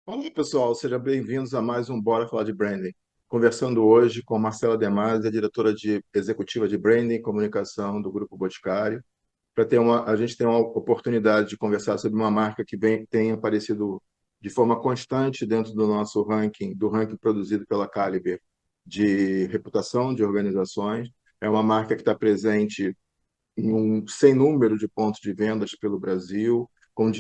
Olá, pessoal, sejam bem-vindos a mais um Bora Falar de Branding. Conversando hoje com Marcela Demasi, a diretora executiva de Branding e Comunicação do Grupo Boticário, para a gente ter uma oportunidade de conversar sobre uma marca que tem aparecido de forma constante dentro do nosso ranking, do ranking produzido pela Caliber de reputação de organizações. É uma marca que está presente em um sem número de pontos de vendas pelo Brasil, com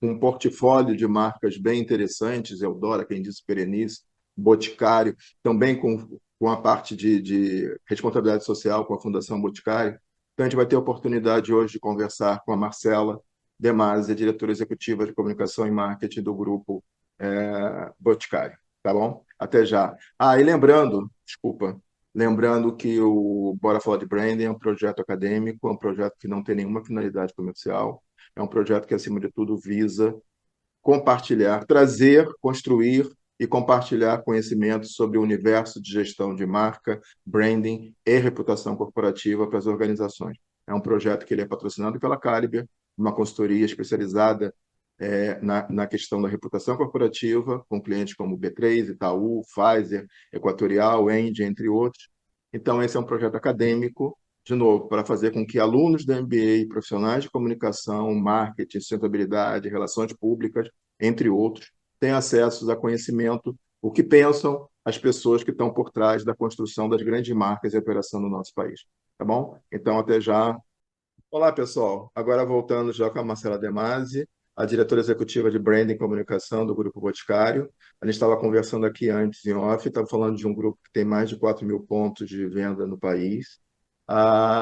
um portfólio de marcas bem interessantes, Eudora, quem disse Berenice, Boticário, também com a parte de responsabilidade social com a Fundação Boticário. Então, a gente vai ter a oportunidade hoje de conversar com a Marcela Demasi, diretora executiva de comunicação e marketing do grupo Boticário. Tá bom? Até já. E lembrando, desculpa, lembrando que o Bora Falar de Branding é um projeto acadêmico, é um projeto que não tem nenhuma finalidade comercial, é um projeto que, acima de tudo, visa compartilhar, trazer, construir e compartilhar conhecimentos sobre o universo de gestão de marca, branding e reputação corporativa para as organizações. É um projeto que ele é patrocinado pela Caliber, uma consultoria especializada na questão da reputação corporativa, com clientes como B3, Itaú, Pfizer, Equatorial, Engie, entre outros. Então, esse é um projeto acadêmico, de novo, para fazer com que alunos da MBA, profissionais de comunicação, marketing, sustentabilidade, relações públicas, entre outros, tenham acesso a conhecimento, o que pensam as pessoas que estão por trás da construção das grandes marcas e operação no nosso país. Tá bom? Então, até já. Olá, pessoal. Agora voltando já com a Marcela Demasi, a diretora executiva de Branding e Comunicação do Grupo Boticário. A gente estava conversando aqui antes em off, estava falando de um grupo que tem mais de 4.000 pontos de venda no país.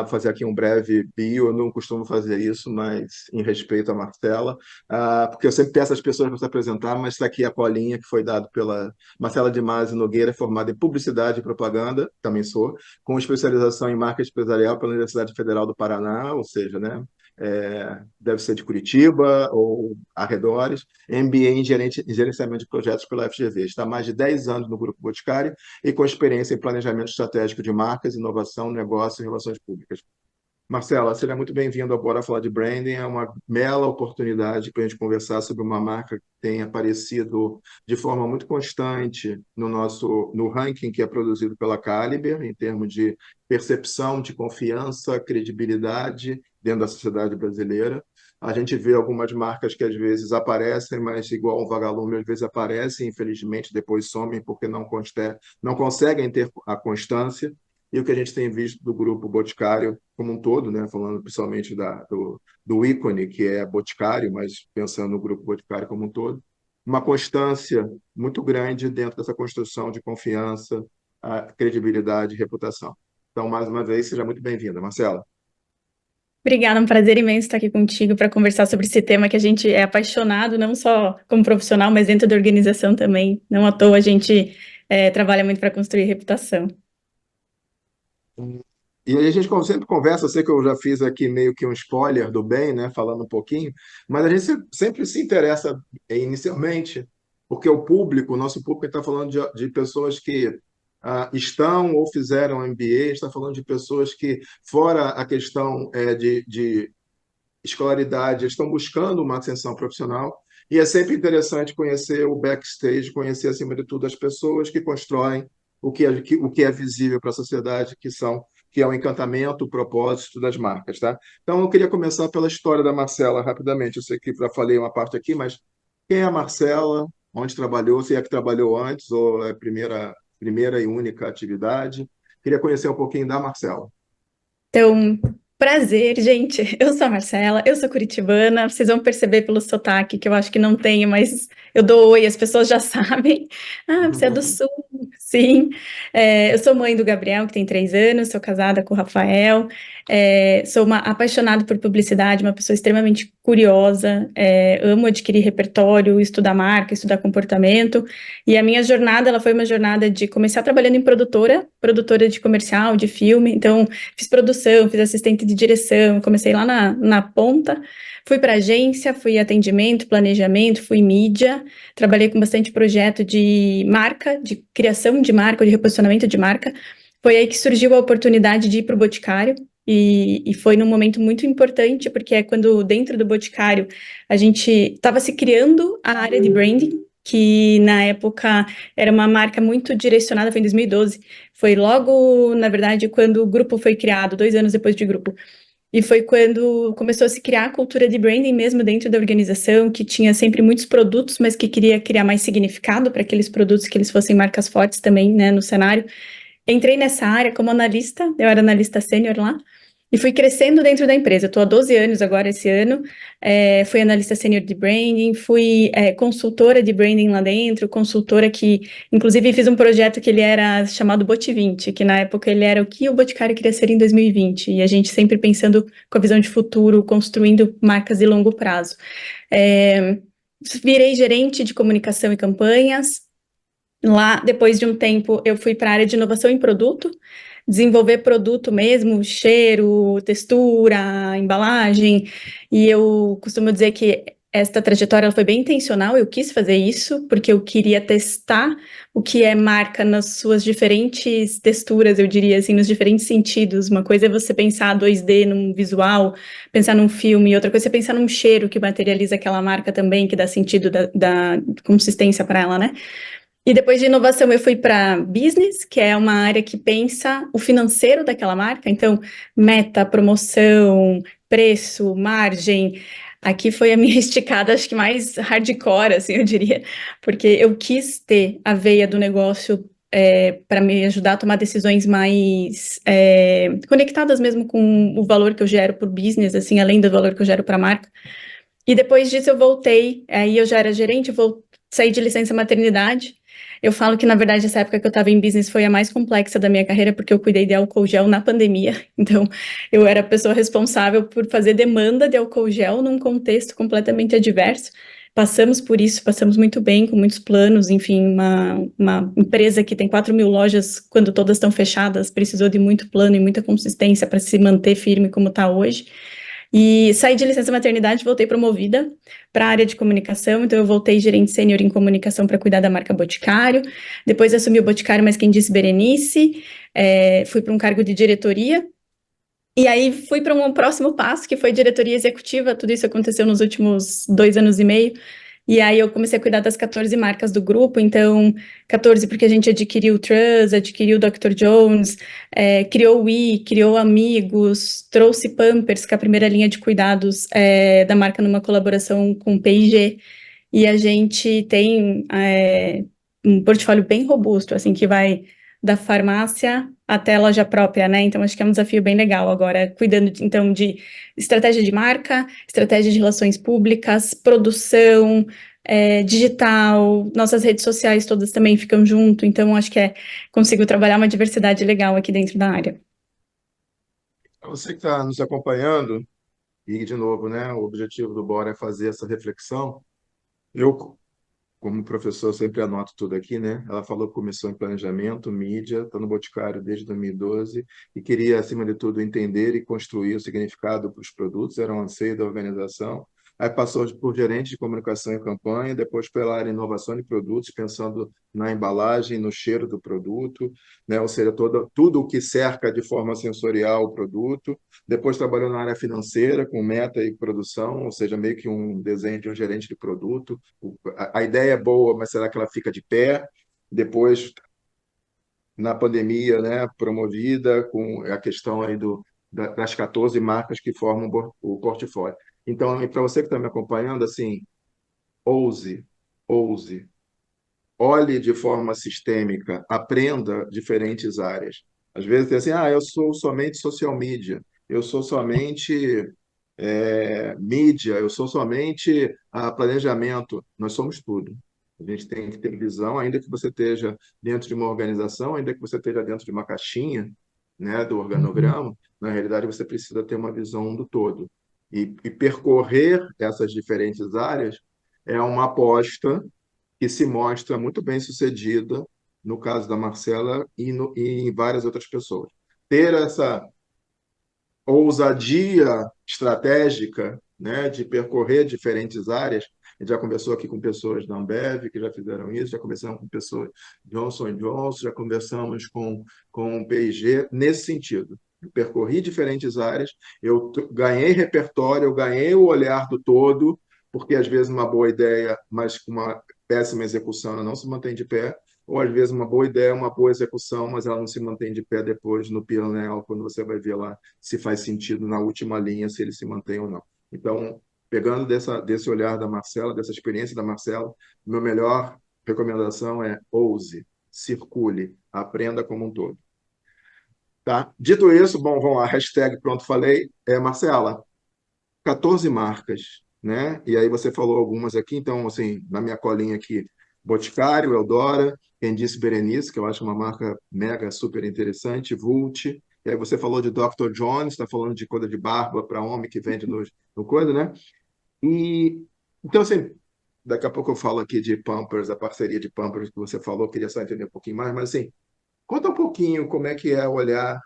Fazer aqui um breve bio, eu não costumo fazer isso, mas em respeito à Marcela, porque eu sempre peço às pessoas para se apresentar, mas está aqui a colinha que foi dada pela Marcela Demasi Nogueira, formada em Publicidade e Propaganda, também sou, com especialização em marketing empresarial pela Universidade Federal do Paraná, ou seja, né, deve ser de Curitiba ou arredores, MBA em gerenciamento de projetos pela FGV. Está há mais de 10 anos no Grupo Boticário e com experiência em planejamento estratégico de marcas, inovação, negócio e relações públicas. Marcela, seja muito bem-vindo ao Bora Falar de Branding. É uma bela oportunidade para a gente conversar sobre uma marca que tem aparecido de forma muito constante no ranking que é produzido pela Caliber, em termos de percepção, de confiança, credibilidade dentro da sociedade brasileira. A gente vê algumas marcas que às vezes aparecem, mas igual um vagalume, às vezes aparecem, infelizmente depois somem porque não conseguem ter a constância. E o que a gente tem visto do grupo Boticário como um todo, né, falando principalmente do ícone, que é Boticário, mas pensando no grupo Boticário como um todo, uma constância muito grande dentro dessa construção de confiança, credibilidade e reputação. Então, mais uma vez, seja muito bem-vinda, Marcela. Obrigada, um prazer imenso estar aqui contigo para conversar sobre esse tema que a gente é apaixonado, não só como profissional, mas dentro da organização também. Não à toa a gente trabalha muito para construir reputação. E aí a gente sempre conversa, eu sei que eu já fiz aqui meio que um spoiler do bem, né, falando um pouquinho, mas a gente sempre se interessa inicialmente, porque o nosso público está falando de pessoas que estão ou fizeram MBA, está falando de pessoas que, fora a questão de escolaridade, eles estão buscando uma ascensão profissional, e é sempre interessante conhecer o backstage, conhecer, acima de tudo, as pessoas que constroem o que é visível para a sociedade, que é o encantamento, o propósito das marcas, tá? Então, eu queria começar pela história da Marcela, rapidamente. Eu sei que já falei uma parte aqui, mas quem é a Marcela? Onde trabalhou? Se é que trabalhou antes ou é a primeira e única atividade? Queria conhecer um pouquinho da Marcela. Então, prazer, gente. Eu sou a Marcela, eu sou curitibana. Vocês vão perceber pelo sotaque que eu acho que não tenho, mas eu dou oi, as pessoas já sabem. Ah, você é do Sul. Sim. Eu sou mãe do Gabriel, que tem 3 anos, sou casada com o Rafael. Sou uma apaixonada por publicidade, uma pessoa extremamente curiosa. Amo adquirir repertório, estudar marca, estudar comportamento. E a minha jornada, ela foi uma jornada de começar trabalhando em produtora de comercial, de filme. Então, fiz produção, fiz assistente de direção, comecei lá na ponta, fui para agência, fui atendimento, planejamento, fui mídia, trabalhei com bastante projeto de marca, de criação de marca, de reposicionamento de marca. Foi aí que surgiu a oportunidade de ir para o Boticário, e foi num momento muito importante, porque é quando dentro do Boticário a gente estava se criando a área de branding, que na época era uma marca muito direcionada, foi em 2012, foi logo, na verdade, quando o grupo foi criado, 2 anos depois de grupo. E foi quando começou a se criar a cultura de branding mesmo dentro da organização, que tinha sempre muitos produtos, mas que queria criar mais significado para aqueles produtos, que eles fossem marcas fortes também, né, no cenário. Entrei nessa área como analista, eu era analista sênior lá, e fui crescendo dentro da empresa. Estou há 12 anos agora, esse ano. Fui analista sênior de branding, fui consultora de branding lá dentro, consultora que, inclusive, fiz um projeto que ele era chamado Bot 20, que na época ele era o que o Boticário queria ser em 2020, e a gente sempre pensando com a visão de futuro, construindo marcas de longo prazo. Virei gerente de comunicação e campanhas. Lá, depois de um tempo, eu fui para a área de inovação em produto, desenvolver produto mesmo, cheiro, textura, embalagem, e eu costumo dizer que esta trajetória ela foi bem intencional, eu quis fazer isso, porque eu queria testar o que é marca nas suas diferentes texturas, eu diria assim, nos diferentes sentidos. Uma coisa é você pensar 2D num visual, pensar num filme, outra coisa é pensar num cheiro que materializa aquela marca também, que dá sentido da consistência para ela, né? E depois de inovação, eu fui para business, que é uma área que pensa o financeiro daquela marca. Então, meta, promoção, preço, margem. Aqui foi a minha esticada, acho que mais hardcore, assim, eu diria, porque eu quis ter a veia do negócio para me ajudar a tomar decisões mais conectadas mesmo com o valor que eu gero por business, assim, além do valor que eu gero para a marca. E depois disso eu voltei, aí eu já era gerente, saí de licença maternidade. Eu falo que, na verdade, essa época que eu estava em business foi a mais complexa da minha carreira, porque eu cuidei de álcool gel na pandemia. Então, eu era a pessoa responsável por fazer demanda de álcool gel num contexto completamente adverso. Passamos por isso, passamos muito bem, com muitos planos, enfim, uma empresa que tem 4.000 lojas, quando todas estão fechadas, precisou de muito plano e muita consistência para se manter firme como está hoje. E saí de licença maternidade, voltei promovida para a área de comunicação, então eu voltei gerente sênior em comunicação para cuidar da marca Boticário. Depois assumi o Boticário, mas quem disse Berenice, fui para um cargo de diretoria. E aí fui para um próximo passo, que foi diretoria executiva. Tudo isso aconteceu nos últimos 2 anos e meio. E aí eu comecei a cuidar das 14 marcas do grupo. Então, 14 porque a gente adquiriu o Trust, adquiriu o Dr. Jones, criou o We, criou Amigos, trouxe Pampers, que é a primeira linha de cuidados da marca numa colaboração com o P&G. E a gente tem um portfólio bem robusto, assim, que vai da farmácia até a loja própria, né? Então, acho que é um desafio bem legal agora, cuidando, então, de estratégia de marca, estratégia de relações públicas, produção, digital, nossas redes sociais todas também ficam junto, então, acho que consigo trabalhar uma diversidade legal aqui dentro da área. Você que está nos acompanhando, e de novo, né, o objetivo do Bora é fazer essa reflexão. Eu, como professor, sempre anoto tudo aqui, né? Ela falou que começou em planejamento, mídia, está no Boticário desde 2012 e queria, acima de tudo, entender e construir o significado para os produtos, era um anseio da organização. Aí passou por gerente de comunicação e campanha, depois pela área de inovação de produtos, pensando na embalagem, no cheiro do produto, né? Ou seja, tudo o que cerca de forma sensorial o produto. Depois trabalhou na área financeira, com meta e produção, ou seja, meio que um desenho de um gerente de produto. A ideia é boa, mas será que ela fica de pé? Depois, na pandemia, né, promovida com a questão aí das 14 marcas que formam o portfólio. Então, para você que está me acompanhando, assim, ouse, ouse, olhe de forma sistêmica, aprenda diferentes áreas. Às vezes tem assim, eu sou somente social media, eu sou somente mídia, eu sou somente planejamento. Nós somos tudo. A gente tem que ter visão, ainda que você esteja dentro de uma organização, ainda que você esteja dentro de uma caixinha, né, do organograma, na realidade você precisa ter uma visão do todo. E percorrer essas diferentes áreas é uma aposta que se mostra muito bem sucedida no caso da Marcela e em várias outras pessoas. Ter essa ousadia estratégica, né, de percorrer diferentes áreas. A gente já conversou aqui com pessoas da Ambev que já fizeram isso, já conversamos com pessoas Johnson Johnson, já conversamos com o P&G nesse sentido. Eu percorri diferentes áreas, eu ganhei repertório, eu ganhei o olhar do todo, porque às vezes uma boa ideia, mas péssima execução, ela não se mantém de pé, ou às vezes uma boa ideia, uma boa execução, mas ela não se mantém de pé depois no PNL, quando você vai ver lá se faz sentido na última linha, se ele se mantém ou não. Então, pegando desse olhar da Marcela, dessa experiência da Marcela, meu melhor recomendação é ouse, circule, aprenda como um todo. Tá? Dito isso, bom, vamos lá, hashtag pronto, falei. Marcela, 14 marcas, né? E aí você falou algumas aqui, então, assim, na minha colinha aqui, Boticário, Eudora, quem disse Berenice, que eu acho uma marca mega super interessante, Vult, e aí você falou de Dr. Jones, está falando de coisa de barba para homem que vende no coisa, né? E, então, assim, daqui a pouco eu falo aqui de Pampers, a parceria de Pampers que você falou, queria só entender um pouquinho mais, mas assim, conta um pouquinho como é que é olhar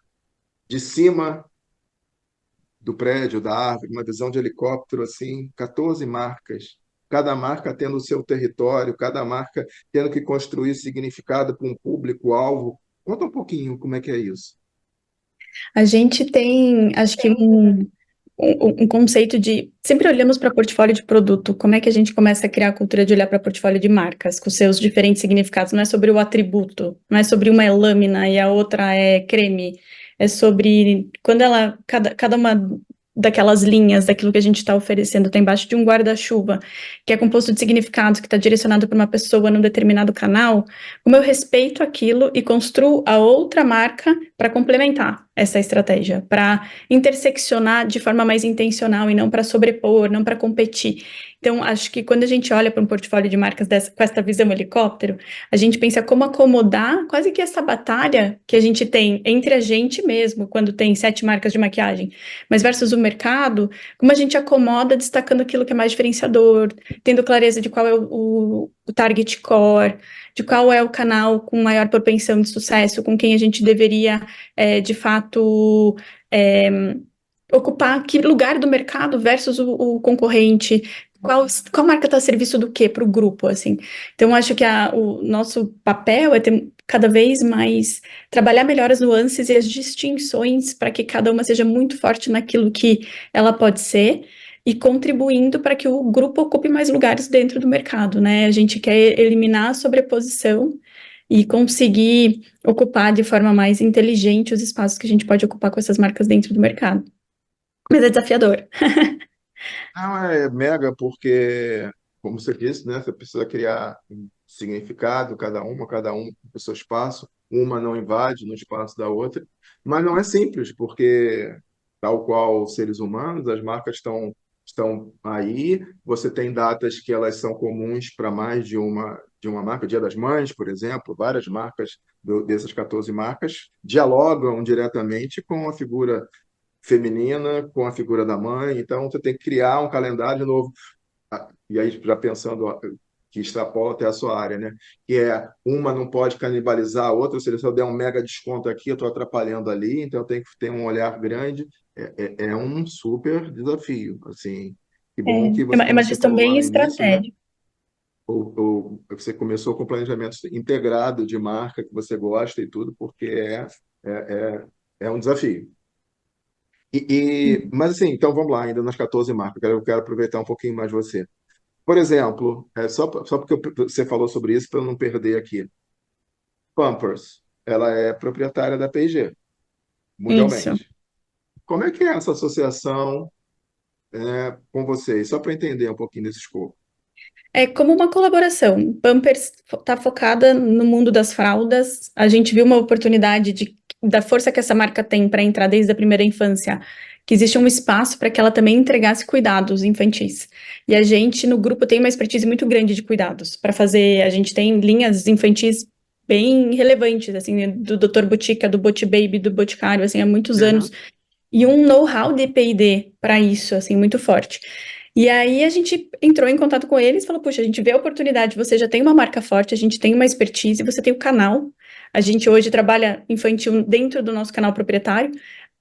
de cima do prédio, da árvore, uma visão de helicóptero, assim, 14 marcas, cada marca tendo o seu território, cada marca tendo que construir significado para um público-alvo. Conta um pouquinho como é que é isso. A gente tem, acho que um conceito de sempre olhamos para portfólio de produto, como é que a gente começa a criar a cultura de olhar para portfólio de marcas, com seus diferentes significados, não é sobre o atributo, não é sobre uma é lâmina e a outra é creme, é sobre quando cada uma daquelas linhas, daquilo que a gente está oferecendo, está embaixo de um guarda-chuva, que é composto de significados, que está direcionado para uma pessoa num determinado canal, como eu respeito aquilo e construo a outra marca para complementar essa estratégia, para interseccionar de forma mais intencional e não para sobrepor, não para competir. Então, acho que quando a gente olha para um portfólio de marcas com essa visão helicóptero, a gente pensa como acomodar quase que essa batalha que a gente tem entre a gente mesmo, quando tem 7 marcas de maquiagem, mas versus o mercado, como a gente acomoda destacando aquilo que é mais diferenciador, tendo clareza de qual é o target core, de qual é o canal com maior propensão de sucesso, com quem a gente deveria, de fato, é, ocupar que lugar do mercado versus o concorrente, qual marca está a serviço do quê para o grupo, assim. Então, acho que o nosso papel é ter cada vez mais, trabalhar melhor as nuances e as distinções para que cada uma seja muito forte naquilo que ela pode ser, e contribuindo para que o grupo ocupe mais lugares dentro do mercado, né? A gente quer eliminar a sobreposição e conseguir ocupar de forma mais inteligente os espaços que a gente pode ocupar com essas marcas dentro do mercado. Mas é desafiador. Não, é mega porque, como você disse, né, você precisa criar um significado, cada um com o seu espaço, uma não invade no espaço da outra, mas não é simples, porque, tal qual os seres humanos, as marcas estão aí, você tem datas que elas são comuns para mais de uma marca, Dia das Mães, por exemplo, várias marcas dessas 14 marcas dialogam diretamente com a figura feminina com a figura da mãe, então você tem que criar um calendário novo. E aí, já pensando que extrapola até a sua área, né? Que é uma não pode canibalizar a outra, se eu der um mega desconto aqui, eu estou atrapalhando ali, então eu tenho que ter um olhar grande. É um super desafio, assim. Que É, bom que é você, uma como você gestão falou lá bem no início, né? estratégica. Você começou com planejamento integrado de marca que você gosta e tudo, porque é, é, é um desafio. Mas assim, então vamos lá, ainda nas 14 marcas, eu quero aproveitar um pouquinho mais você. Por exemplo, só porque você falou sobre isso para eu não perder aqui. Pampers, ela é proprietária da P&G, Isso. mundialmente. Como é que é essa associação com vocês? Só para entender um pouquinho desse escopo. É como uma colaboração. Pampers está focada no mundo das fraldas. A gente viu uma oportunidade da força que essa marca tem para entrar desde a primeira infância, que existe um espaço para que ela também entregasse cuidados infantis. E a gente, no grupo, tem uma expertise muito grande de cuidados para fazer. A gente tem linhas infantis bem relevantes, assim, do Dr. Botica, do Bot Baby, do Boticário, assim, há muitos anos, Uhum. e um know-how de P&D para isso, assim, muito forte. E aí a gente entrou em contato com eles e falou, puxa, a gente vê a oportunidade, você já tem uma marca forte, a gente tem uma expertise, você tem o canal, a gente hoje trabalha infantil dentro do nosso canal proprietário,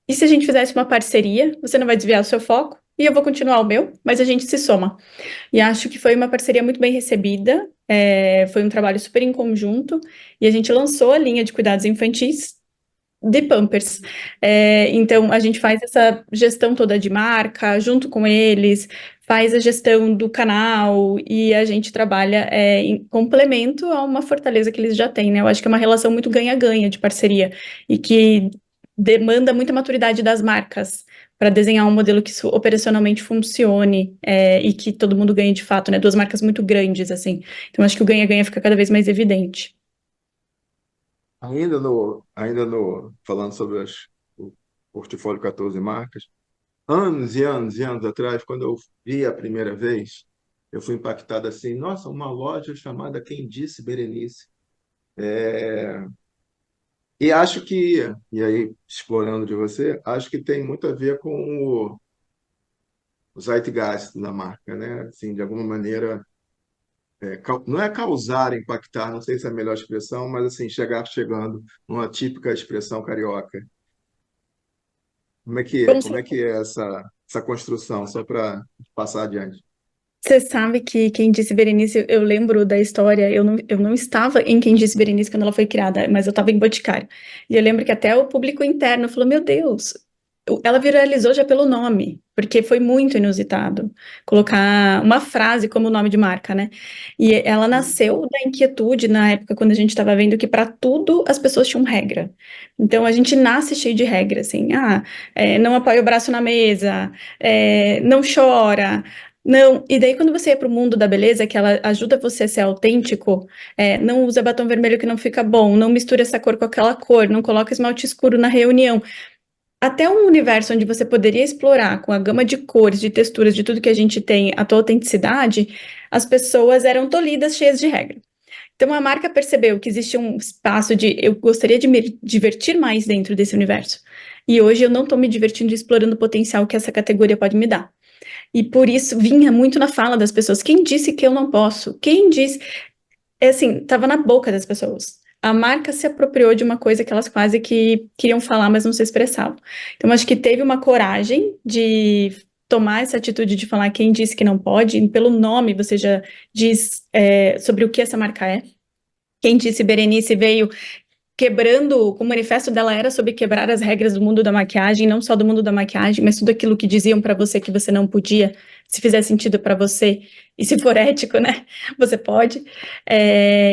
e se a gente fizesse uma parceria, você não vai desviar o seu foco, e eu vou continuar o meu, mas a gente se soma. E acho que foi uma parceria muito bem recebida, foi um trabalho super em conjunto, e a gente lançou a linha de cuidados infantis de Pampers. Então, a gente faz essa gestão toda de marca, junto com eles, faz a gestão do canal e a gente trabalha em complemento a uma fortaleza que eles já têm, né? Eu acho que é uma relação muito ganha-ganha de parceria e que demanda muita maturidade das marcas para desenhar um modelo que operacionalmente funcione e que todo mundo ganhe de fato, né? Duas marcas muito grandes, assim. Então, acho que o ganha-ganha fica cada vez mais evidente. Falando sobre o portfólio 14 marcas, anos e anos e anos atrás, quando eu vi a primeira vez, eu fui impactado assim, nossa, uma loja chamada Quem Disse Berenice. E acho que, e aí explorando de você, acho que tem muito a ver com o zeitgeist da marca, né? Assim, de alguma maneira, não é causar, impactar, não sei se é a melhor expressão, mas assim, chegando, uma típica expressão carioca. Como Como é que é essa construção, só para passar adiante? você sabe que Quem Disse Berenice, eu lembro da história, eu não estava em Quem Disse Berenice quando ela foi criada, mas eu estava em Boticário. E eu lembro que até o público interno falou, meu Deus, ela viralizou já pelo nome, porque foi muito inusitado colocar uma frase como nome de marca, né? E ela nasceu da inquietude na época quando a gente estava vendo que para tudo as pessoas tinham regra. Então a gente nasce cheio de regras, assim, não apoia o braço na mesa, não chora. Não, e daí quando você ia para o mundo da beleza, que ela ajuda você a ser autêntico, não usa batom vermelho que não fica bom, não mistura essa cor com aquela cor, não coloca esmalte escuro na reunião. Até um universo onde você poderia explorar com a gama de cores, de texturas, de tudo que a gente tem, a tua autenticidade, as pessoas eram tolhidas, cheias de regra. Então a marca percebeu que existia um espaço de eu gostaria de me divertir mais dentro desse universo. E hoje eu não estou me divertindo e explorando o potencial que essa categoria pode me dar. E por isso vinha muito na fala das pessoas. Quem disse que eu não posso? Quem disse? É assim, estava na boca das pessoas. A marca se apropriou de uma coisa que elas quase que queriam falar, mas não se expressavam. Então, acho que teve uma coragem de tomar essa atitude de falar quem disse que não pode, e pelo nome você já diz sobre o que essa marca é. Quem disse Berenice veio quebrando, o manifesto dela era sobre quebrar as regras do mundo da maquiagem, não só do mundo da maquiagem, mas tudo aquilo que diziam para você que você não podia, se fizer sentido para você e se for ético, né? Você pode.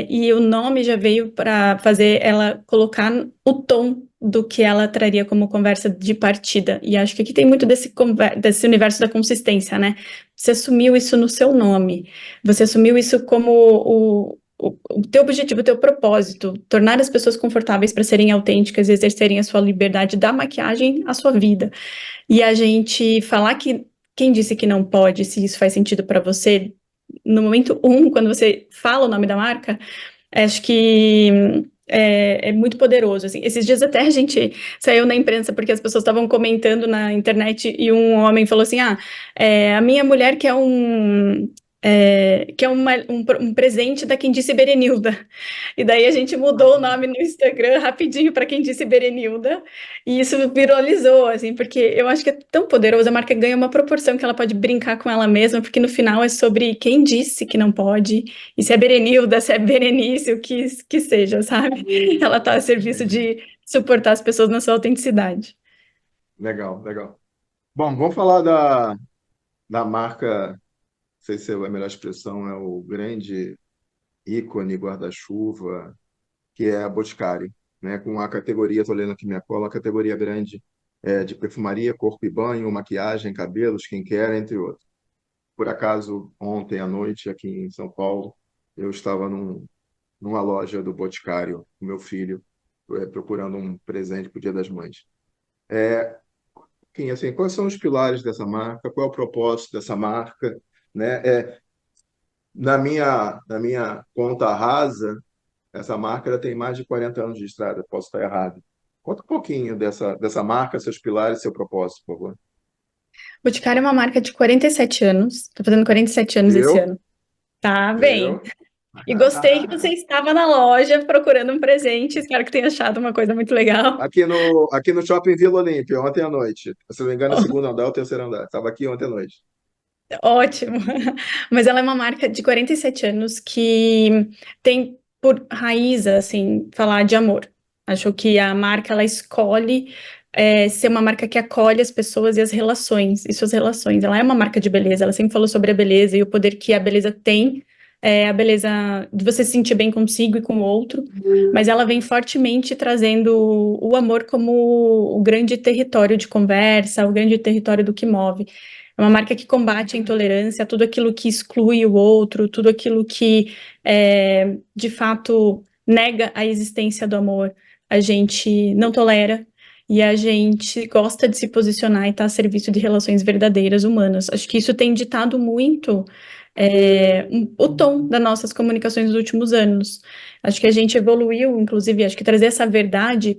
E o nome já veio para fazer ela colocar o tom do que ela traria como conversa de partida. E acho que aqui tem muito desse universo da consistência, né? Você assumiu isso no seu nome, você assumiu isso como o teu objetivo, o teu propósito, tornar as pessoas confortáveis para serem autênticas e exercerem a sua liberdade da maquiagem à sua vida. E a gente falar que quem disse que não pode, se isso faz sentido para você, no momento quando você fala o nome da marca, acho que é muito poderoso. Assim. Esses dias até a gente saiu na imprensa porque as pessoas estavam comentando na internet e um homem falou assim: a minha mulher quer um presente da Quem Disse Berenilda. E daí a gente mudou o nome no Instagram rapidinho para Quem Disse Berenilda, e isso viralizou, assim, porque eu acho que é tão poderoso, a marca ganha uma proporção que ela pode brincar com ela mesma, porque no final é sobre quem disse que não pode, e se é Berenilda, se é Berenice, o que seja, sabe? Ela está a serviço de suportar as pessoas na sua autenticidade. Legal, legal. Bom, vamos falar da marca, não sei se é a melhor expressão, é o grande ícone guarda-chuva, que é a Boticário, né? Com a categoria, estou lendo aqui minha cola, a categoria grande de perfumaria, corpo e banho, maquiagem, cabelo, skincare, entre outros. Por acaso, ontem à noite, aqui em São Paulo, eu estava numa loja do Boticário, com meu filho, procurando um presente para o Dia das Mães. Assim, quais são os pilares dessa marca? Qual é o propósito dessa marca? Né? Na minha conta rasa, essa marca ela tem mais de 40 anos de estrada, posso estar errado. Conta um pouquinho dessa marca, seus pilares, seu propósito, por favor. Boticário é uma marca de 47 anos, tô fazendo 47 anos esse Viu? ano. Tá bem. Viu? E gostei que você estava na loja procurando um presente. Espero que tenha achado uma coisa muito legal. Aqui no Shopping Vila Olímpia, ontem à noite. Se não me engano, é o segundo andar ou o terceiro andar. Estava aqui ontem à noite. Ótimo. Mas ela é uma marca de 47 anos que tem por raiz, assim, falar de amor. Acho que a marca, ela escolhe ser uma marca que acolhe as pessoas e as relações, e suas relações. Ela é uma marca de beleza, ela sempre falou sobre a beleza e o poder que a beleza tem, a beleza de você se sentir bem consigo e com o outro, mas ela vem fortemente trazendo o amor como o grande território de conversa, o grande território do que move. É uma marca que combate a intolerância, tudo aquilo que exclui o outro, tudo aquilo que, de fato, nega a existência do amor. A gente não tolera e a gente gosta de se posicionar e estar a serviço de relações verdadeiras humanas. Acho que isso tem ditado muito o tom das nossas comunicações nos últimos anos. Acho que a gente evoluiu, inclusive, acho que trazer essa verdade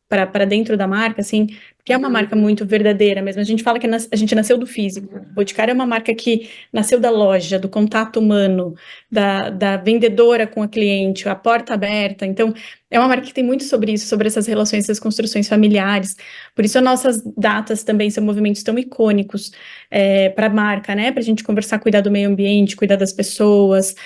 para dentro da marca, assim, que é uma marca muito verdadeira mesmo. A gente fala que a gente nasceu do físico. O Boticário é uma marca que nasceu da loja, do contato humano, da vendedora com a cliente, a porta aberta. Então, é uma marca que tem muito sobre isso, sobre essas relações, essas construções familiares. Por isso, as nossas datas também são movimentos tão icônicos para a marca, né? Para a gente conversar, cuidar do meio ambiente, cuidar das pessoas,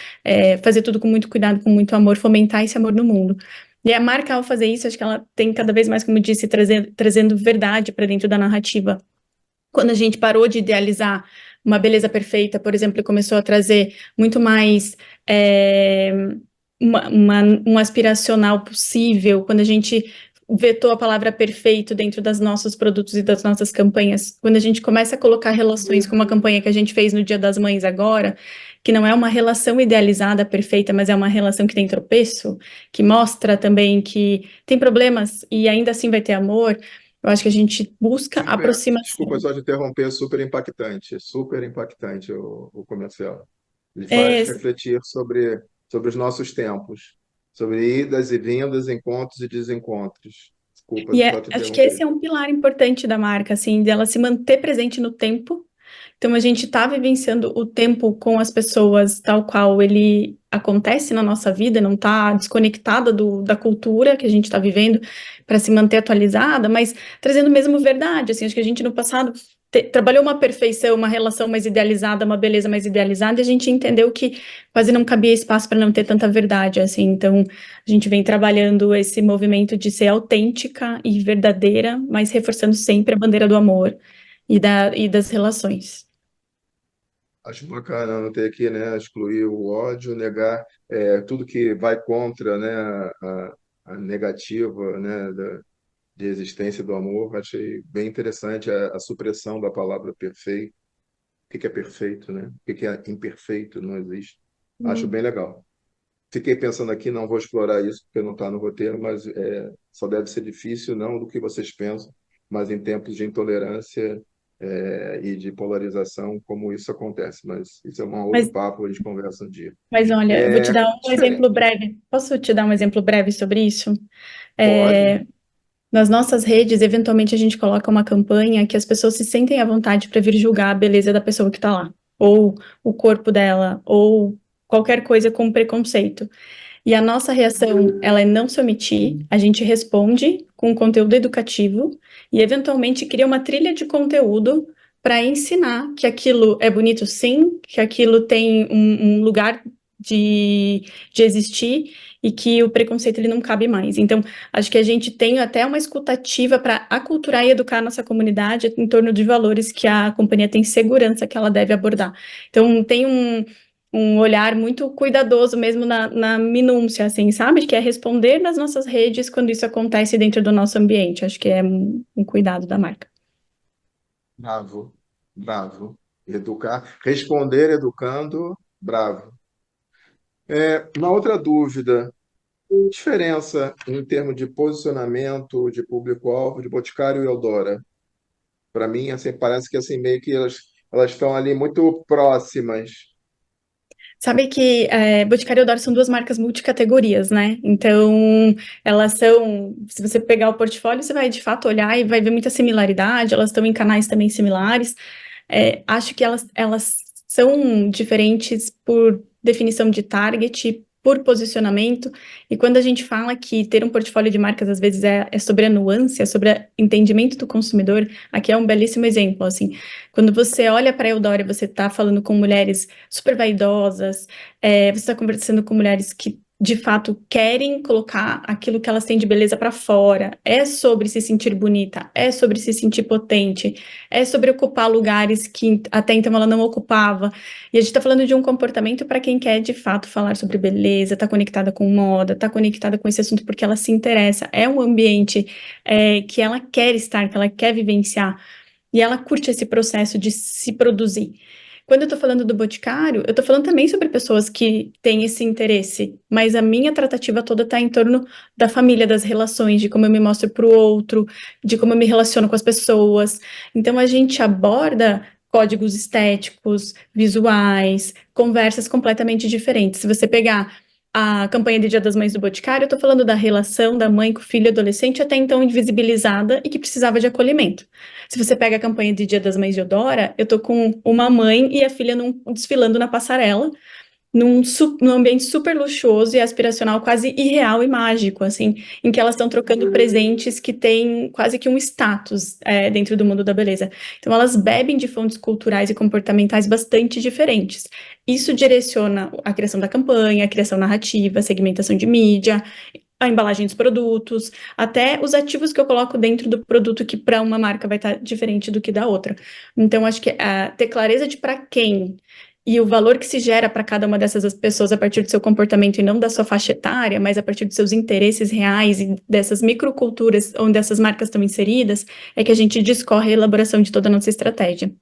fazer tudo com muito cuidado, com muito amor, fomentar esse amor no mundo. E a marca, ao fazer isso, acho que ela tem cada vez mais, como eu disse, trazendo verdade para dentro da narrativa. Quando a gente parou de idealizar uma beleza perfeita, por exemplo, e começou a trazer muito mais um aspiracional possível, quando a gente vetou a palavra perfeito dentro dos nossos produtos e das nossas campanhas, quando a gente começa a colocar relações como a campanha que a gente fez no Dia das Mães agora, que não é uma relação idealizada perfeita, mas é uma relação que tem tropeço, que mostra também que tem problemas e ainda assim vai ter amor. Eu acho que a gente busca aproximação. Desculpa só te interromper, super impactante o comercial. Ele faz refletir sobre os nossos tempos, sobre idas e vindas, encontros e desencontros. Desculpa E só te acho que interromper. esse é um pilar importante da marca, assim, dela se manter presente no tempo. Então, a gente está vivenciando o tempo com as pessoas tal qual ele acontece na nossa vida, não está desconectada da cultura que a gente está vivendo para se manter atualizada, mas trazendo mesmo verdade. Assim, acho que a gente no passado trabalhou uma perfeição, uma relação mais idealizada, uma beleza mais idealizada, e a gente entendeu que quase não cabia espaço para não ter tanta verdade. Assim, então, a gente vem trabalhando esse movimento de ser autêntica e verdadeira, mas reforçando sempre a bandeira do amor e das relações. Acho bacana não ter aqui, né, excluir o ódio, negar tudo que vai contra, né, a negativa, né, de existência do amor. Achei bem interessante a supressão da palavra perfeito. O que é perfeito, né? O que é imperfeito? Não existe. Acho Hum. bem legal. Fiquei pensando aqui, não vou explorar isso porque não está no roteiro, mas só deve ser difícil, não do que vocês pensam, mas em tempos de intolerância e de polarização, como isso acontece. Mas isso é um outro Mas, papo, a gente conversa um dia. mas olha, eu vou te dar um Diferente. exemplo breve. Posso te dar um exemplo breve sobre isso? Pode. É, nas nossas redes, eventualmente a gente coloca uma campanha que as pessoas se sentem à vontade para vir julgar a beleza da pessoa que está lá, ou o corpo dela, ou qualquer coisa com preconceito. E a nossa reação, ela é não se omitir, a gente responde com conteúdo educativo e, eventualmente, cria uma trilha de conteúdo para ensinar que aquilo é bonito sim, que aquilo tem um lugar de existir e que o preconceito ele não cabe mais. Então, acho que a gente tem até uma escutativa para aculturar e educar a nossa comunidade em torno de valores que a companhia tem segurança que ela deve abordar. Então, tem um olhar muito cuidadoso mesmo na minúcia, assim, sabe? Que é responder nas nossas redes quando isso acontece dentro do nosso ambiente. Acho que é um cuidado da marca. Bravo, bravo. Educar, responder educando, bravo. Uma outra dúvida. Diferença em termos de posicionamento, de público-alvo, de Boticário e Eudora? Para mim, assim, parece que assim meio que elas estão ali muito próximas. Sabe que Boticário e Eudoro são duas marcas multicategorias, né? Então, elas são... Se você pegar o portfólio, você vai de fato olhar e vai ver muita similaridade. Elas estão em canais também similares. Acho que elas são diferentes por definição de target, por posicionamento, e quando a gente fala que ter um portfólio de marcas às vezes é sobre a nuance, é sobre o entendimento do consumidor, aqui é um belíssimo exemplo, assim, quando você olha para a Eudora, você está falando com mulheres super vaidosas, você está conversando com mulheres que de fato querem colocar aquilo que elas têm de beleza para fora, é sobre se sentir bonita, é sobre se sentir potente, é sobre ocupar lugares que até então ela não ocupava. E a gente está falando de um comportamento para quem quer de fato falar sobre beleza, está conectada com moda, está conectada com esse assunto porque ela se interessa. É um ambiente que ela quer estar, que ela quer vivenciar. E ela curte esse processo de se produzir. Quando eu estou falando do Boticário, eu estou falando também sobre pessoas que têm esse interesse, mas a minha tratativa toda está em torno da família, das relações, de como eu me mostro para o outro, de como eu me relaciono com as pessoas. Então a gente aborda códigos estéticos, visuais, conversas completamente diferentes. Se você pegar a campanha de Dia das Mães do Boticário, eu estou falando da relação da mãe com o filho adolescente até então invisibilizada e que precisava de acolhimento. Se você pega a campanha de Dia das Mães de Eudora, eu tô com uma mãe e a filha desfilando na passarela, num ambiente super luxuoso e aspiracional, quase irreal e mágico, assim, em que elas estão trocando presentes que têm quase que um status dentro do mundo da beleza. Então, elas bebem de fontes culturais e comportamentais bastante diferentes. Isso direciona a criação da campanha, a criação narrativa, a segmentação de mídia, a embalagem dos produtos, até os ativos que eu coloco dentro do produto que para uma marca vai estar diferente do que da outra. Então, acho que ter clareza de para quem e o valor que se gera para cada uma dessas pessoas a partir do seu comportamento e não da sua faixa etária, mas a partir dos seus interesses reais e dessas microculturas onde essas marcas estão inseridas, é que a gente discorre a elaboração de toda a nossa estratégia.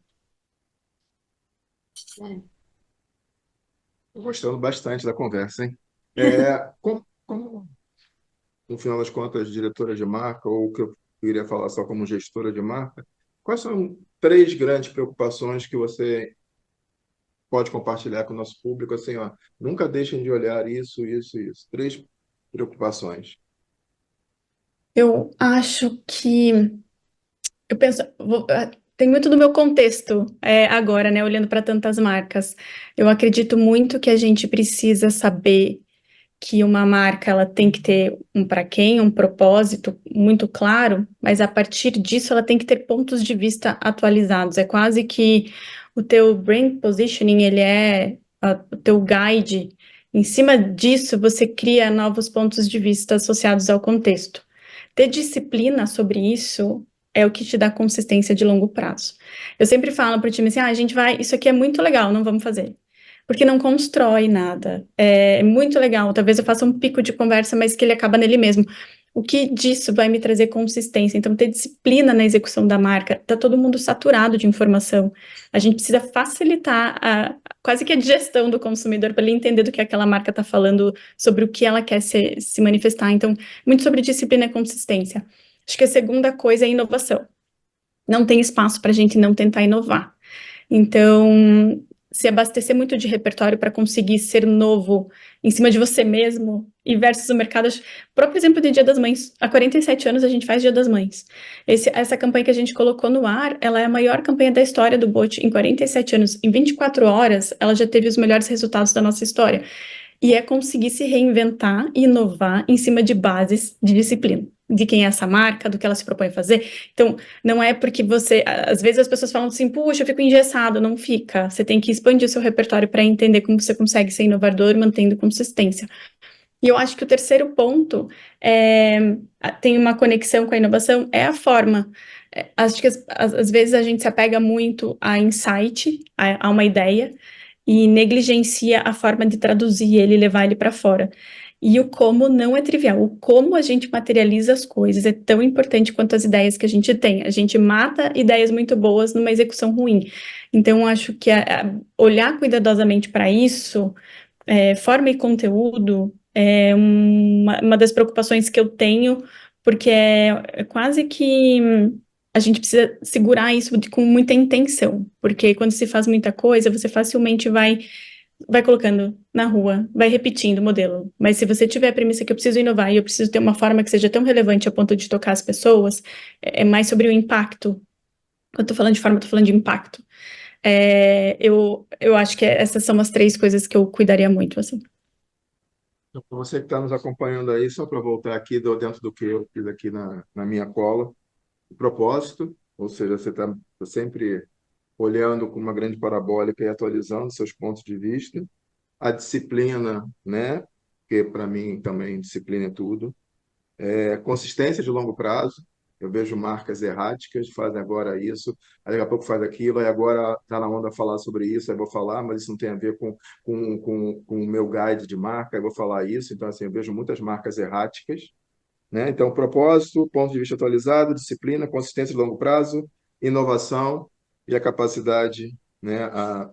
Estou gostando bastante da conversa, hein? Como, no final das contas, diretora de marca, ou o que eu iria falar só como gestora de marca, quais são três grandes preocupações que você pode compartilhar com o nosso público? Assim, ó, nunca deixem de olhar isso, isso, isso. Três preocupações. Eu acho que eu penso, tem muito do meu contexto agora, né, olhando para tantas marcas. Eu acredito muito que a gente precisa saber que uma marca ela tem que ter um para quem, um propósito muito claro, mas a partir disso ela tem que ter pontos de vista atualizados. É quase que o teu brand positioning, ele é o teu guide. Em cima disso, você cria novos pontos de vista associados ao contexto. Ter disciplina sobre isso é o que te dá consistência de longo prazo. Eu sempre falo para o time assim, a gente vai, isso aqui é muito legal, não vamos fazer. Porque não constrói nada. É muito legal. Talvez eu faça um pico de conversa, mas que ele acaba nele mesmo. O que disso vai me trazer consistência? Então, ter disciplina na execução da marca. Tá todo mundo saturado de informação. A gente precisa facilitar quase que a digestão do consumidor para ele entender do que aquela marca está falando, sobre o que ela quer se manifestar. Então, muito sobre disciplina e consistência. Acho que a segunda coisa é inovação. Não tem espaço para a gente não tentar inovar. Então, se abastecer muito de repertório para conseguir ser novo em cima de você mesmo e versus o mercado. O próprio exemplo de Dia das Mães. Há 47 anos a gente faz Dia das Mães. Essa campanha que a gente colocou no ar, ela é a maior campanha da história do Bote em 47 anos. Em 24 horas, ela já teve os melhores resultados da nossa história. E é conseguir se reinventar e inovar em cima de bases de disciplina. De quem é essa marca, do que ela se propõe a fazer. Então, não é porque você. Às vezes as pessoas falam assim, puxa, eu fico engessado. Não fica. Você tem que expandir o seu repertório para entender como você consegue ser inovador mantendo consistência. E eu acho que o terceiro ponto tem uma conexão com a inovação, é a forma. Acho que às vezes a gente se apega muito a insight, a uma ideia, e negligencia a forma de traduzir ele e levar ele para fora. E o como não é trivial. O como a gente materializa as coisas é tão importante quanto as ideias que a gente tem. A gente mata ideias muito boas numa execução ruim. Então, eu acho que olhar cuidadosamente para isso, forma e conteúdo, é uma das preocupações que eu tenho, porque é quase que a gente precisa segurar isso com muita intenção, porque quando se faz muita coisa, você facilmente vai colocando na rua, vai repetindo o modelo. Mas se você tiver a premissa que eu preciso inovar e eu preciso ter uma forma que seja tão relevante a ponto de tocar as pessoas, é mais sobre o impacto. Quando eu tô falando de forma, eu tô falando de impacto. Eu acho que essas são as três coisas que eu cuidaria muito, assim. Então, para você que está nos acompanhando aí, só para voltar aqui dentro do que eu fiz aqui na minha cola, o propósito, ou seja, você está sempre olhando com uma grande parabólica e atualizando seus pontos de vista. A disciplina, né? porque para mim também disciplina é tudo. Consistência de longo prazo. Eu vejo marcas erráticas, fazem agora isso, aí daqui a pouco faz aquilo, aí agora está na onda falar sobre isso, aí vou falar, mas isso não tem a ver com o meu guide de marca, aí vou falar isso. Então, assim, eu vejo muitas marcas erráticas, né? Então, propósito, ponto de vista atualizado, disciplina, consistência de longo prazo, inovação e a capacidade, né,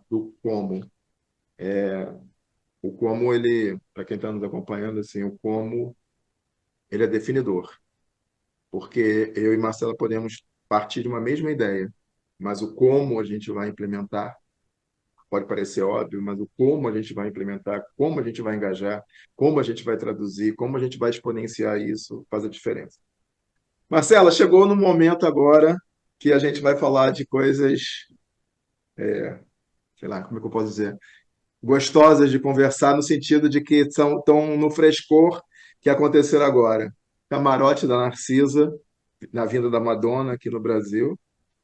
do como. O como ele, para quem está nos acompanhando, assim, o como ele é definidor, porque eu e Marcela podemos partir de uma mesma ideia, mas o como a gente vai implementar pode parecer óbvio, mas o como a gente vai implementar, como a gente vai engajar, como a gente vai traduzir, como a gente vai exponenciar isso, faz a diferença. Marcela, chegou no momento agora que a gente vai falar de coisas, sei lá, como é que eu posso dizer? Gostosas de conversar, no sentido de que estão no frescor que aconteceram agora. Camarote da Narcisa, na vinda da Madonna aqui no Brasil,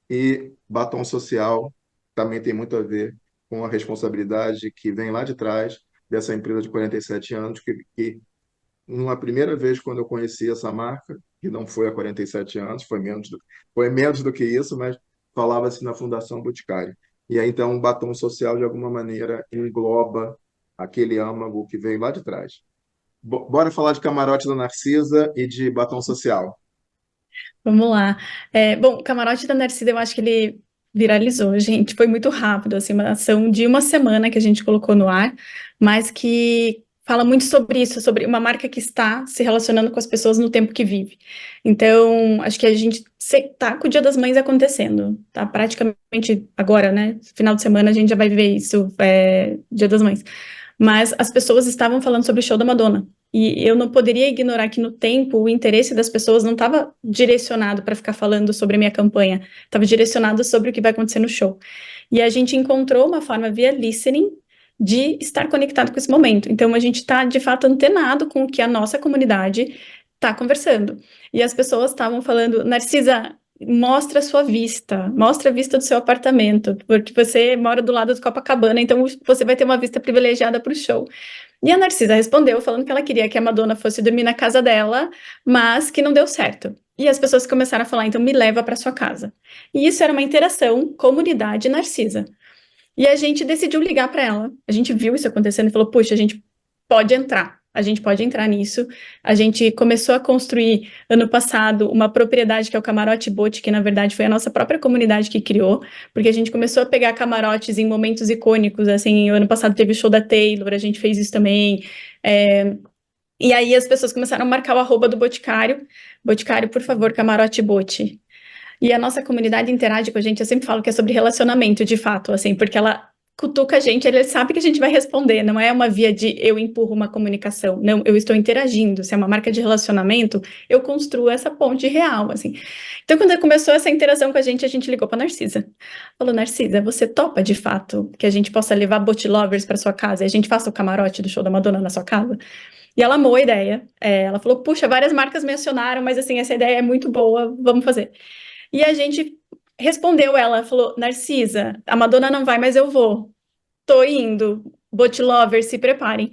e batom social também tem muito a ver com a responsabilidade que vem lá de trás dessa empresa de 47 anos, que numa primeira vez quando eu conheci essa marca, que não foi há 47 anos, foi menos do que isso, mas falava-se na Fundação Boticário. E aí, então, o batom social, de alguma maneira, engloba aquele âmago que veio lá de trás. Bora falar de camarote da Narcisa e de batom social. Vamos lá. Bom, o Camarote da Narcisa, eu acho que ele viralizou, gente. Foi muito rápido, assim, uma ação de uma semana que a gente colocou no ar, mas que fala muito sobre isso, sobre uma marca que está se relacionando com as pessoas no tempo que vive. Então, acho que a gente tá com o Dia das Mães acontecendo, tá praticamente agora, né? Final de semana a gente já vai viver isso, Dia das Mães. Mas as pessoas estavam falando sobre o show da Madonna. E eu não poderia ignorar que no tempo o interesse das pessoas não estava direcionado para ficar falando sobre a minha campanha, estava direcionado sobre o que vai acontecer no show. E a gente encontrou uma forma via listening de estar conectado com esse momento. Então a gente está de fato antenado com o que a nossa comunidade está conversando. E as pessoas estavam falando, Narcisa, mostra a sua vista, mostra a vista do seu apartamento, porque você mora do lado do Copacabana, então você vai ter uma vista privilegiada para o show. E a Narcisa respondeu falando que ela queria que a Madonna fosse dormir na casa dela, mas que não deu certo. E as pessoas começaram a falar, então me leva para sua casa. E isso era uma interação comunidade Narcisa. E a gente decidiu ligar para ela. A gente viu isso acontecendo e falou: puxa, a gente pode entrar. A gente pode entrar nisso. A gente começou a construir ano passado uma propriedade que é o Camarote Bote, que na verdade foi a nossa própria comunidade que criou, porque a gente começou a pegar camarotes em momentos icônicos. Assim, o ano passado teve o show da Taylor, a gente fez isso também. E aí as pessoas começaram a marcar o arroba do Boticário. Boticário, por favor, Camarote Bote. E a nossa comunidade interage com a gente, eu sempre falo que é sobre relacionamento, de fato, assim, porque ela cutuca a gente, ele sabe que a gente vai responder, não é uma via de eu empurro uma comunicação, não, eu estou interagindo, se é uma marca de relacionamento, eu construo essa ponte real, assim. Então, quando começou essa interação com a gente ligou para Narcisa. Falou, Narcisa, você topa, de fato, que a gente possa levar Botilovers para sua casa e a gente faça o camarote do show da Madonna na sua casa? E ela amou a ideia, ela falou, puxa, várias marcas mencionaram, mas assim, essa ideia é muito boa, vamos fazer. E a gente respondeu ela, falou, Narcisa, a Madonna não vai, mas eu vou. Tô indo. Botilovers, se preparem.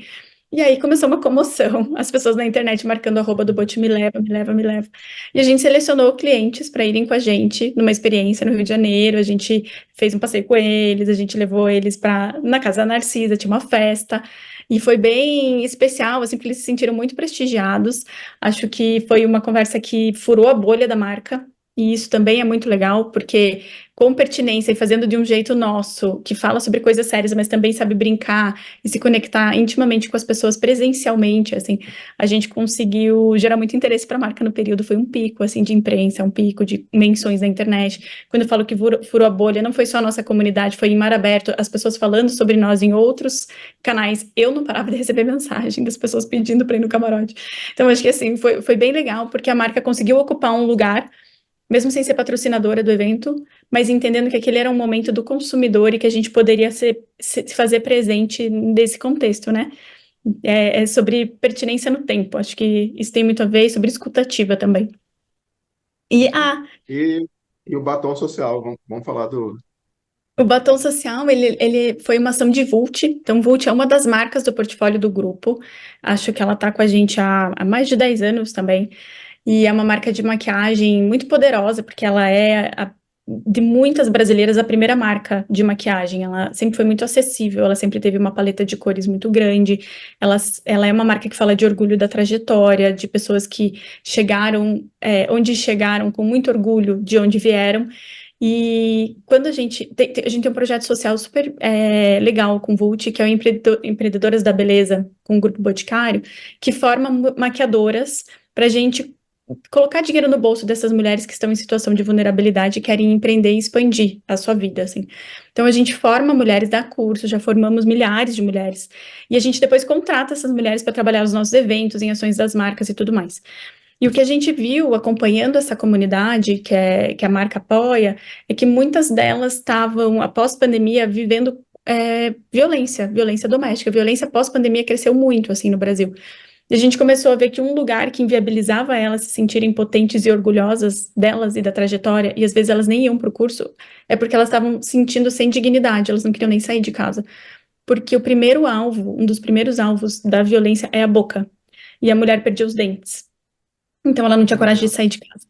E aí começou uma comoção, as pessoas na internet marcando arroba do Bot, me leva, me leva, me leva. E a gente selecionou clientes para irem com a gente numa experiência no Rio de Janeiro, a gente fez um passeio com eles, a gente levou eles na casa da Narcisa, tinha uma festa, e foi bem especial, assim, porque eles se sentiram muito prestigiados. Acho que foi uma conversa que furou a bolha da marca, e isso também é muito legal, porque com pertinência e fazendo de um jeito nosso, que fala sobre coisas sérias, mas também sabe brincar e se conectar intimamente com as pessoas presencialmente, assim, a gente conseguiu gerar muito interesse para a marca no período, foi um pico, assim, de imprensa, um pico de menções na internet. Quando eu falo que furou a bolha, não foi só a nossa comunidade, foi em mar aberto, as pessoas falando sobre nós em outros canais, eu não parava de receber mensagem das pessoas pedindo para ir no camarote. Então, acho que, assim, foi bem legal, porque a marca conseguiu ocupar um lugar mesmo sem ser patrocinadora do evento, mas entendendo que aquele era um momento do consumidor e que a gente poderia se fazer presente nesse contexto, né? É sobre pertinência no tempo, acho que isso tem muito a ver, e sobre escutativa também. E, E, e o batom social, vamos falar do. O batom social, ele foi uma ação de Vult. Então, Vult é uma das marcas do portfólio do grupo. Acho que ela está com a gente há mais de 10 anos também. E é uma marca de maquiagem muito poderosa, porque ela é, de muitas brasileiras, a primeira marca de maquiagem. Ela sempre foi muito acessível, ela sempre teve uma paleta de cores muito grande. Ela é uma marca que fala de orgulho da trajetória, de pessoas que chegaram, onde chegaram com muito orgulho de onde vieram. E quando a gente tem um projeto social super legal com o Vult, que é o Empreendedoras da Beleza, com o Grupo Boticário, que forma maquiadoras para a gente colocar dinheiro no bolso dessas mulheres que estão em situação de vulnerabilidade e querem empreender e expandir a sua vida, assim. Então, a gente forma mulheres, dá curso, já formamos milhares de mulheres, e a gente depois contrata essas mulheres para trabalhar nos nossos eventos, em ações das marcas e tudo mais. E o que a gente viu acompanhando essa comunidade que a marca apoia, é que muitas delas estavam, após pandemia, vivendo violência doméstica. Violência pós-pandemia cresceu muito, assim, no Brasil. E a gente começou a ver que um lugar que inviabilizava elas se sentirem potentes e orgulhosas delas e da trajetória, e às vezes elas nem iam para o curso, é porque elas estavam sentindo sem dignidade, elas não queriam nem sair de casa. Porque o primeiro alvo, um dos primeiros alvos da violência é a boca. E a mulher perdia os dentes. Então ela não tinha Meu coragem de Deus, sair de casa.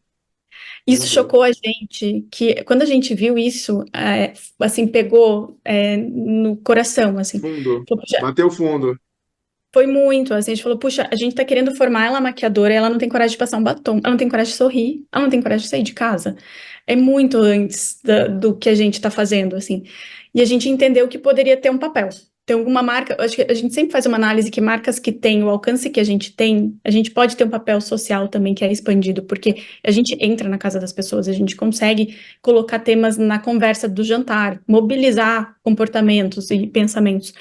meu Isso Deus. chocou a gente, que quando a gente viu isso, assim, pegou no coração, assim. Fundo. Falou, "Puxa, Bateu fundo. foi muito, assim, a gente falou, puxa, a gente tá querendo formar ela maquiadora e ela não tem coragem de passar um batom, ela não tem coragem de sorrir, ela não tem coragem de sair de casa. É muito antes do que a gente tá fazendo, assim. E a gente entendeu que poderia ter um papel. Tem alguma marca, eu acho que a gente sempre faz uma análise que marcas que têm o alcance que a gente tem, a gente pode ter um papel social também que é expandido, porque a gente entra na casa das pessoas, a gente consegue colocar temas na conversa do jantar, mobilizar comportamentos e pensamentos.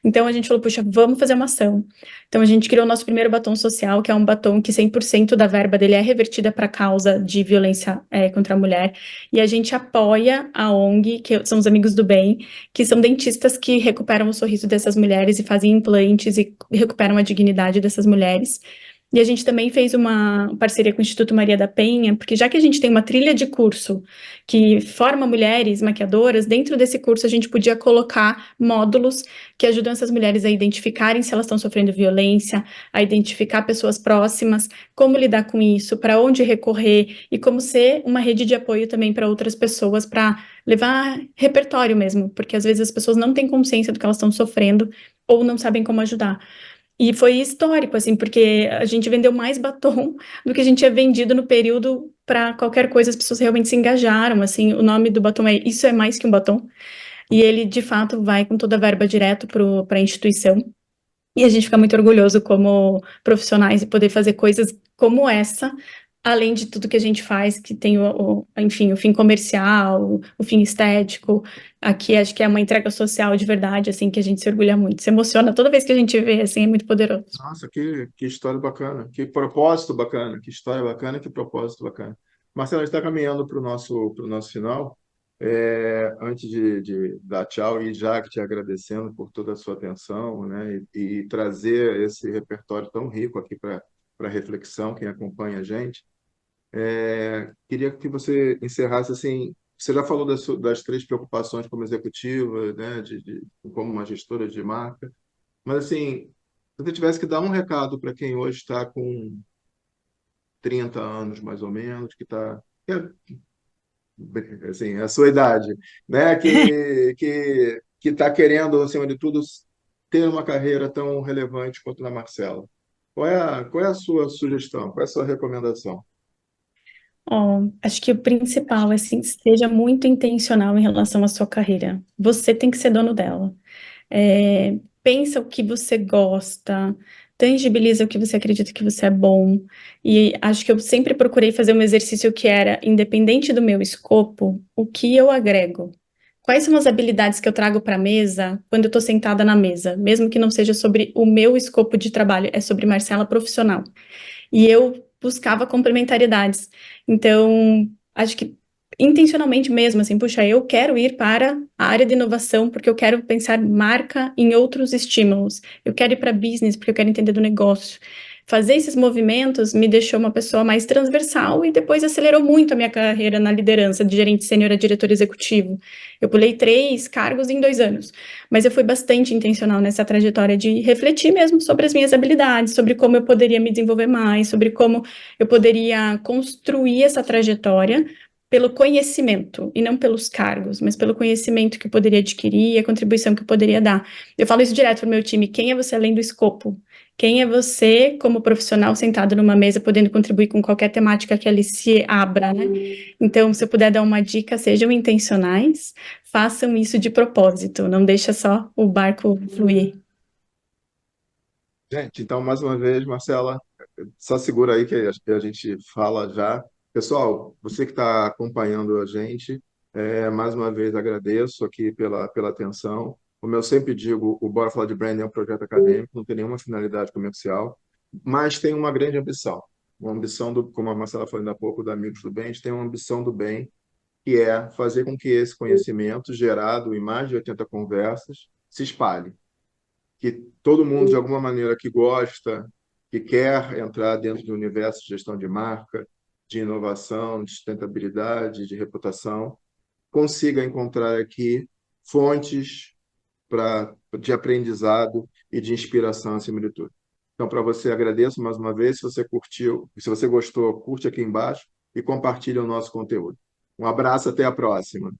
Então a gente falou, puxa, vamos fazer uma ação. Então a gente criou o nosso primeiro batom social, que é um batom que 100% da verba dele é revertida para a causa de violência contra a mulher. E a gente apoia a ONG, que são os Amigos do Bem, que são dentistas que recuperam o sorriso dessas mulheres e fazem implantes e recuperam a dignidade dessas mulheres. E a gente também fez uma parceria com o Instituto Maria da Penha, porque já que a gente tem uma trilha de curso que forma mulheres maquiadoras, dentro desse curso a gente podia colocar módulos que ajudam essas mulheres a identificarem se elas estão sofrendo violência, a identificar pessoas próximas, como lidar com isso, para onde recorrer e como ser uma rede de apoio também para outras pessoas, para levar repertório mesmo, porque às vezes as pessoas não têm consciência do que elas estão sofrendo ou não sabem como ajudar. E foi histórico, assim, porque a gente vendeu mais batom do que a gente tinha vendido no período para qualquer coisa, as pessoas realmente se engajaram, assim, o nome do batom é Isso é Mais Que um Batom, e ele, de fato, vai com toda a verba direto para a instituição, e a gente fica muito orgulhoso como profissionais de poder fazer coisas como essa, além de tudo que a gente faz, que tem enfim, o fim comercial, o fim estético. Aqui acho que é uma entrega social de verdade, assim, que a gente se orgulha muito. Se emociona toda vez que a gente vê, assim, é muito poderoso. Nossa, que história bacana, que propósito bacana, que história bacana, que propósito bacana. Marcelo, a gente está caminhando para o nosso final. Antes de dar tchau e já te agradecendo por toda a sua atenção, né, e trazer esse repertório tão rico aqui para reflexão, quem acompanha a gente, queria que você encerrasse assim. Você já falou das três preocupações como executiva, né, como uma gestora de marca, mas assim, se você tivesse que dar um recado para quem hoje está com 30 anos, mais ou menos, assim, a sua idade, né? Que está querendo, acima de tudo, ter uma carreira tão relevante quanto a da Marcela. Qual é a sua sugestão? Qual é a sua recomendação? Ó, acho que o principal é assim, seja muito intencional em relação à sua carreira. Você tem que ser dono dela. Pensa o que você gosta, tangibiliza o que você acredita que você é bom. E acho que eu sempre procurei fazer um exercício que era, independente do meu escopo, o que eu agrego. Quais são as habilidades que eu trago para a mesa quando eu estou sentada na mesa, mesmo que não seja sobre o meu escopo de trabalho, é sobre Marcela profissional. E eu buscava complementariedades. Então, acho que intencionalmente mesmo, assim, puxa, eu quero ir para a área de inovação porque eu quero pensar marca em outros estímulos. Eu quero ir para business porque eu quero entender do negócio. fazer esses movimentos me deixou uma pessoa mais transversal e depois acelerou muito a minha carreira na liderança, de gerente sênior a diretor executivo. Eu pulei 3 cargos em 2 anos, mas eu fui bastante intencional nessa trajetória de refletir mesmo sobre as minhas habilidades, sobre como eu poderia me desenvolver mais, sobre como eu poderia construir essa trajetória pelo conhecimento, e não pelos cargos, mas pelo conhecimento que eu poderia adquirir e a contribuição que eu poderia dar. Eu falo isso direto para o meu time: quem é você além do escopo? Quem é você como profissional sentado numa mesa, podendo contribuir com qualquer temática que ali se abra, né? Então, se eu puder dar uma dica, sejam intencionais, façam isso de propósito, não deixa só o barco fluir. Gente, então, mais uma vez, Marcela, só segura aí que a gente fala já. Pessoal, você que está acompanhando a gente, mais uma vez agradeço aqui pela atenção. Como eu sempre digo, o Bora Falar de Branding é um projeto acadêmico, não tem nenhuma finalidade comercial, mas tem uma grande ambição. Uma ambição, como a Marcela falou ainda há pouco, da Amigos do Bem, a gente tem uma ambição do bem, que é fazer com que esse conhecimento, gerado em mais de 80 conversas, se espalhe, que todo mundo, de alguma maneira, que gosta, que quer entrar dentro do universo de gestão de marca, de inovação, de sustentabilidade, de reputação, consiga encontrar aqui fontes de aprendizado e de inspiração acima de tudo. Então, para você, agradeço mais uma vez. Se você curtiu, se você gostou, curte aqui embaixo e compartilhe o nosso conteúdo. Um abraço, até a próxima.